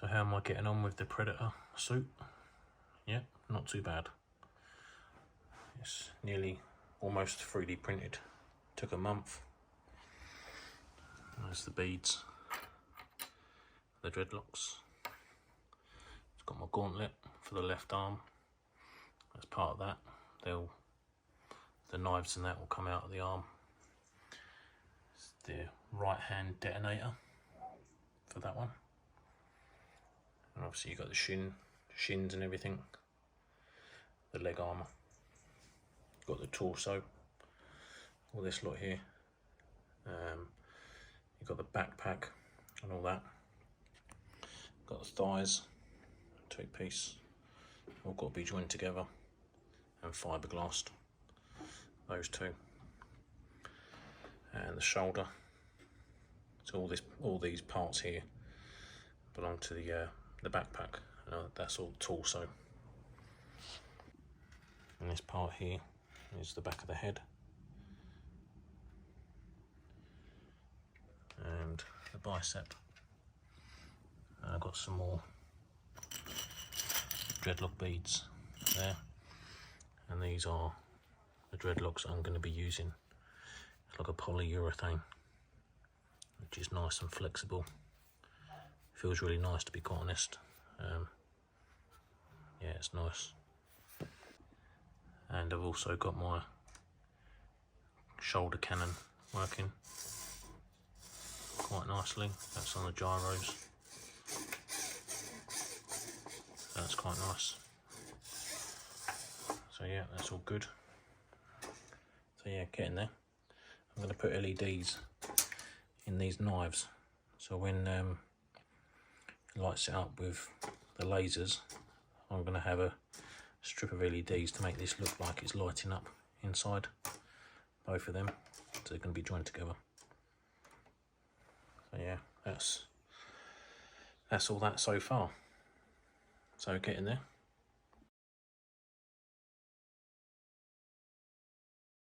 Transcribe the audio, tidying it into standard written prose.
So how am I getting on with the Predator suit? Yeah, not too bad. It's nearly almost 3D printed. Took a month. There's the beads, the dreadlocks. It's got my gauntlet for the left arm. As part of that, the knives and that will come out of the arm. It's the right hand detonator for that one. And obviously you've got the shins and everything. The leg armour. You've got the torso. All this lot here. You've got the backpack and all that. Got the thighs, two-piece. All got to be joined together. And fiberglassed. Those two. And the shoulder. So all these parts here belong to the backpack. That's all torso. And this part here is the back of the head. And the bicep. And I've got some more dreadlock beads there. And these are the dreadlocks I'm going to be using. It's like a polyurethane, which is nice and flexible. Feels really nice, to be quite honest. Yeah, it's nice. And I've also got my shoulder cannon working quite nicely. That's on the gyros. That's quite nice. So yeah, that's all good. So yeah, getting there. I'm going to put LEDs in these knives. So when it lights it up with the lasers, I'm going to have a strip of LEDs to make this look like it's lighting up inside. Both of them. So they're going to be joined together. So yeah, that's all that so far. So getting there.